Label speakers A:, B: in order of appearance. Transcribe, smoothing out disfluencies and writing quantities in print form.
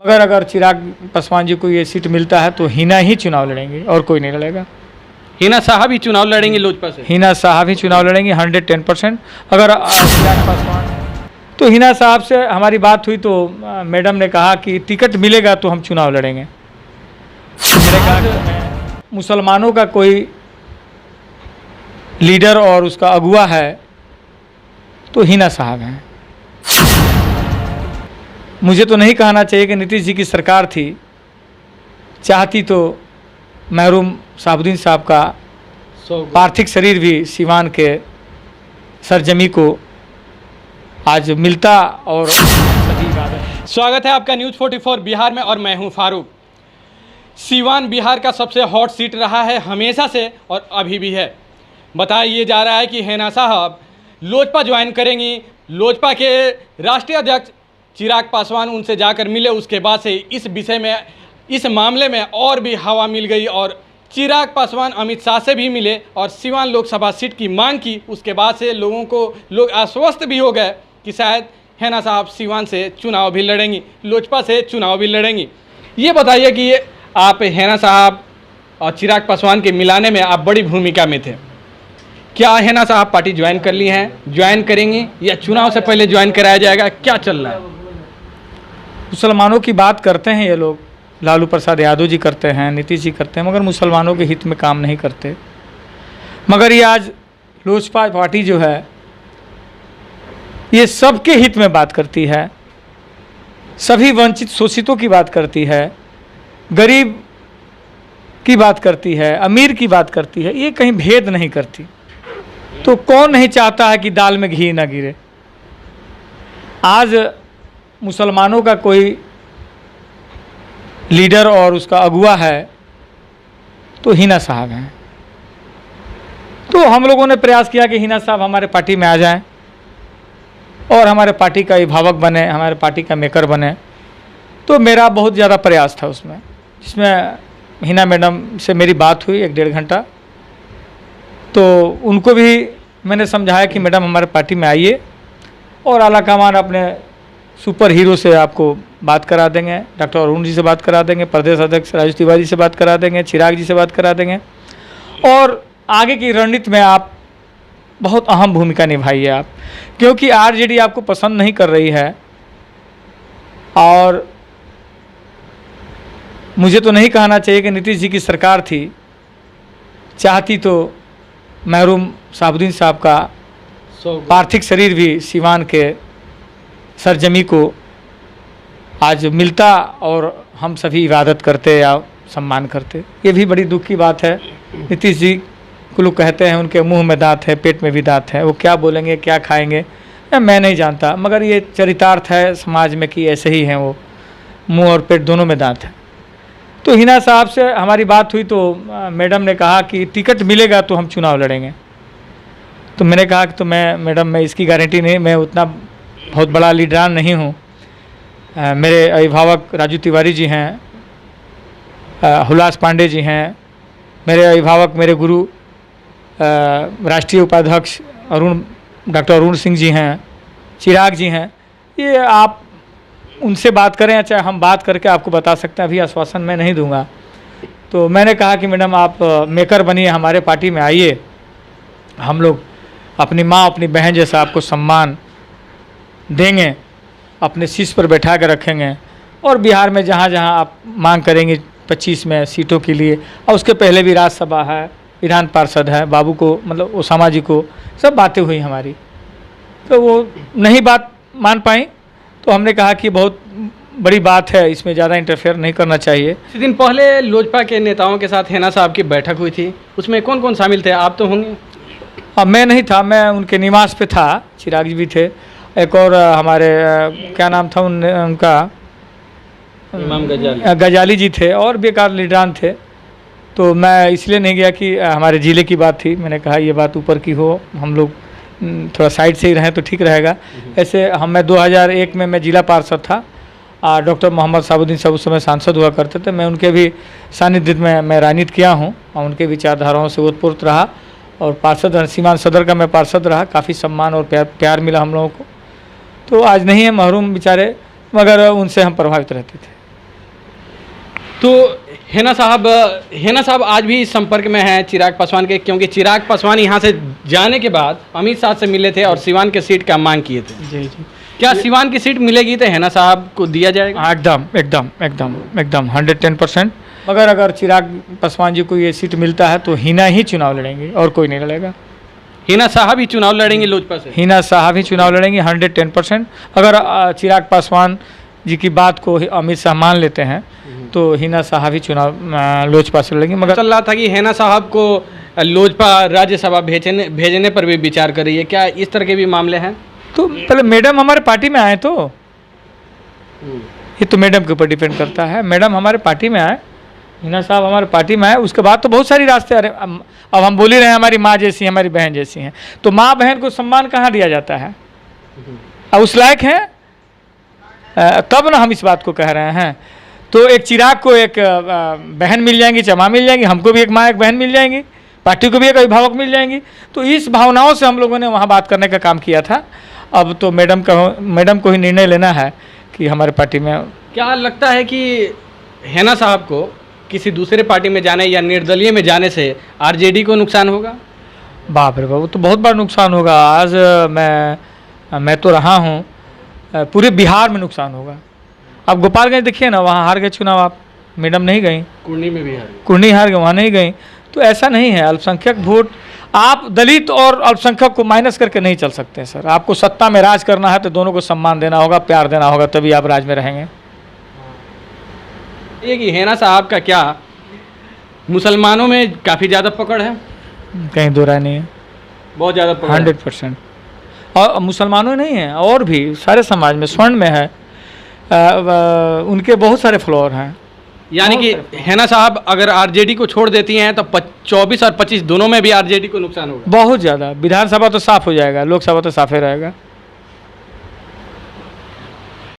A: मगर अगर चिराग पासवान जी को ये सीट मिलता है तो हिना ही चुनाव लड़ेंगे और कोई नहीं लड़ेगा।
B: हिना साहब ही चुनाव लड़ेंगे लोजपा से?
A: हिना साहब ही चुनाव लड़ेंगे 110%। अगर चिराग पासवान तो हिना साहब से हमारी बात हुई तो मैडम ने कहा कि टिकट मिलेगा तो हम चुनाव लड़ेंगे। तो मैंने कहा कि मुसलमानों का कोई लीडर और उसका अगुआ है तो हिना साहब हैं। मुझे तो नहीं कहना चाहिए कि नीतीश जी की सरकार थी, चाहती तो महरूम साहबुद्दीन साहब का पार्थिव शरीर भी सीवान के सरजमी को आज मिलता और सभी इबादत।
B: स्वागत है आपका न्यूज़ 44 बिहार में और मैं हूं फारूक। सीवान बिहार का सबसे हॉट सीट रहा है हमेशा से और अभी भी है। बताया ये जा रहा है कि हिना साहब लोजपा ज्वाइन करेंगी। लोजपा के राष्ट्रीय अध्यक्ष चिराग पासवान उनसे जाकर मिले, उसके बाद से इस विषय में, इस मामले में और भी हवा मिल गई और चिराग पासवान अमित शाह से भी मिले और सीवान लोकसभा सीट की मांग की। उसके बाद से लोग आश्वस्त भी हो गए कि शायद हिना साहब सीवान से चुनाव भी लड़ेंगी, लोजपा से चुनाव भी लड़ेंगी। ये बताइए कि ये आप हिना साहब और चिराग पासवान के मिलाने में आप बड़ी भूमिका में थे, क्या हिना साहब पार्टी ज्वाइन कर ली हैं, ज्वाइन करेंगी या चुनाव से पहले ज्वाइन कराया जाएगा, क्या चल रहा है?
A: मुसलमानों की बात करते हैं ये लोग, लालू प्रसाद यादव जी करते हैं, नीतीश जी करते हैं, मगर मुसलमानों के हित में काम नहीं करते। मगर ये आज लोजपा पार्टी जो है ये सबके हित में बात करती है, सभी वंचित शोषितों की बात करती है, गरीब की बात करती है, अमीर की बात करती है, ये कहीं भेद नहीं करती। तो कौन नहीं चाहता है कि दाल में घी ना गिरे। आज मुसलमानों का कोई लीडर और उसका अगुआ है तो हिना साहब हैं। तो हम लोगों ने प्रयास किया कि हिना साहब हमारे पार्टी में आ जाएं और हमारे पार्टी का अभिभावक बने, हमारे पार्टी का मेकर बने। तो मेरा बहुत ज़्यादा प्रयास था उसमें, जिसमें हिना मैडम से मेरी बात हुई 1-1.5 घंटा। तो उनको भी मैंने समझाया कि मैडम हमारे पार्टी में आइए और आला कमान अपने सुपर हीरो से आपको बात करा देंगे, डॉक्टर अरुण जी से बात करा देंगे, प्रदेश अध्यक्ष राजू तिवारी से बात करा देंगे, चिराग जी से बात करा देंगे और आगे की रणनीति में आप बहुत अहम भूमिका निभाइए आप, क्योंकि आरजेडी आपको पसंद नहीं कर रही है। और मुझे तो नहीं कहना चाहिए कि नीतीश जी की सरकार थी, चाहती तो महरूम साहबुद्दीन साहब का पार्थिव शरीर भी सीवान के सरजमी को आज मिलता और हम सभी इबादत करते या सम्मान करते। ये भी बड़ी दुख की बात है। नीतीश जी को लोग कहते हैं उनके मुंह में दांत है, पेट में भी दांत है, वो क्या बोलेंगे क्या खाएंगे मैं नहीं जानता, मगर ये चरितार्थ है समाज में कि ऐसे ही हैं, वो मुंह और पेट दोनों में दांत है। तो हिना साहब से हमारी बात हुई तो मैडम ने कहा कि टिकट मिलेगा तो हम चुनाव लड़ेंगे। तो मैंने कहा कि तो मैडम मैं इसकी गारंटी नहीं, मैं उतना बहुत बड़ा लीडरान नहीं हूँ। मेरे अभिभावक राजू तिवारी जी हैं, हुलास पांडे जी हैं, मेरे अभिभावक मेरे गुरु राष्ट्रीय उपाध्यक्ष डॉक्टर अरुण सिंह जी हैं, चिराग जी हैं। ये आप उनसे बात करें या चाहे हम बात करके आपको बता सकते हैं, अभी आश्वासन मैं नहीं दूंगा। तो मैंने कहा कि मैडम आप मेकर बनिए, हमारे पार्टी में आइए, हम लोग अपनी माँ अपनी बहन जैसा आपको सम्मान देंगे, अपने शीश पर बैठा कर रखेंगे और बिहार में जहाँ जहाँ आप मांग करेंगे 25 में सीटों के लिए, और उसके पहले भी राज्यसभा है, विधान पार्षद है, बाबू को मतलब ओसामा जी को, सब बातें हुई हमारी। तो वो नहीं बात मान पाई, तो हमने कहा कि बहुत बड़ी बात है, इसमें ज़्यादा इंटरफेयर नहीं करना चाहिए।
B: कुछ दिन पहले लोजपा के नेताओं के साथ हिना साहब की बैठक हुई थी, उसमें कौन कौन शामिल थे? आप तो होंगे।
A: अब मैं नहीं था, मैं उनके निवास पे था, चिराग जी भी थे, एक और हमारे क्या नाम था उनका,
B: इमाम
A: गजाली जी थे और बेकार लीडरान थे। तो मैं इसलिए नहीं गया कि हमारे ज़िले की बात थी, मैंने कहा ये बात ऊपर की हो, हम लोग थोड़ा साइड से ही रहें तो ठीक रहेगा। ऐसे मैं 2001 में मैं जिला पार्षद था, डॉक्टर मोहम्मद साहबुद्दीन साहब उस समय सांसद हुआ करते थे, मैं उनके भी सानिध्य में मैं राजनीति किया हूँ और उनके विचारधाराओं से ओतप्रोत रहा और पार्षद सीवान सदर का मैं पार्षद रहा, काफ़ी सम्मान और प्यार मिला हम लोगों को। तो आज नहीं है महरूम बेचारे, मगर उनसे हम प्रभावित रहते थे।
B: तो हेना साहब आज भी इस संपर्क में हैं चिराग पासवान के, क्योंकि चिराग पासवान यहाँ से जाने के बाद अमित शाह से मिले थे और सिवान के सीट का मांग किए थे।
A: जी जी।
B: क्या सिवान की सीट मिलेगी तो हेना साहब को दिया जाएगा?
A: एकदम एकदम एकदम एकदम 110%। मगर अगर चिराग पासवान जी को ये सीट मिलता है तो हिना ही चुनाव लड़ेंगे और कोई नहीं लड़ेगा।
B: हिना साहब ही चुनाव लड़ेंगे लोजपा से?
A: हिना साहब ही चुनाव लड़ेंगे 110%। अगर चिराग पासवान जी की बात को अमित शाह मान लेते हैं तो हिना साहब ही चुनाव लोजपा से लड़ेंगे। मगर
B: चल रहा था कि हेना साहब को लोजपा राज्यसभा भेजने पर भी विचार कर रही है, क्या इस तरह के भी मामले हैं?
A: तो पहले मैडम हमारे पार्टी में आए, तो ये तो मैडम के ऊपर डिपेंड करता है। मैडम हमारे पार्टी में आए, हिना साहब हमारे पार्टी में आए, उसके बाद तो बहुत सारी रास्ते। अरे अब हम बोल ही रहे हैं हमारी माँ जैसी, हमारी बहन जैसी हैं, तो माँ बहन को सम्मान कहाँ दिया जाता है? अब उस लायक हैं तब ना हम इस बात को कह रहे हैं। तो एक चिराग को एक बहन मिल जाएंगी, चमा मिल जाएंगी, हमको भी एक माँ एक बहन मिल जाएंगी, पार्टी को भी एक अभिभावक मिल जाएंगी। तो इस भावनाओं से हम लोगों ने वहाँ बात करने का काम किया था। अब तो मैडम को ही निर्णय लेना है कि हमारे पार्टी में।
B: क्या लगता है कि हेना साहब को किसी दूसरे पार्टी में जाने या निर्दलीय में जाने से आरजेडी को नुकसान होगा?
A: बाप रे बाप, तो बहुत बड़ा नुकसान होगा। आज मैं तो रहा हूँ, पूरे बिहार में नुकसान होगा। अब गोपालगंज देखिए ना, वहाँ हार गए चुनाव, आप मैडम नहीं गई,
B: कुर्नी में भी
A: कुर्नी हार गए, वहाँ नहीं गई। तो ऐसा नहीं है, अल्पसंख्यक वोट आप दलित और अल्पसंख्यक को माइनस करके नहीं चल सकते सर। आपको सत्ता में राज करना है तो दोनों को सम्मान देना होगा, प्यार देना होगा, तभी आप राज में रहेंगे।
B: ये कि हेना साहब का क्या मुसलमानों में काफ़ी ज़्यादा पकड़ है?
A: कहीं दो राय नहीं है,
B: बहुत ज़्यादा पकड़ है।
A: 100%। और मुसलमानों नहीं है, और भी सारे समाज में, स्वर्ण में है, उनके बहुत सारे फ्लोर हैं।
B: यानी कि हेना साहब अगर आरजेडी को छोड़ देती हैं तो 24 और 25 दोनों में भी आरजेडी को नुकसान होगा?
A: बहुत ज़्यादा। विधानसभा तो साफ हो जाएगा, लोकसभा तो साफ ही रहेगा।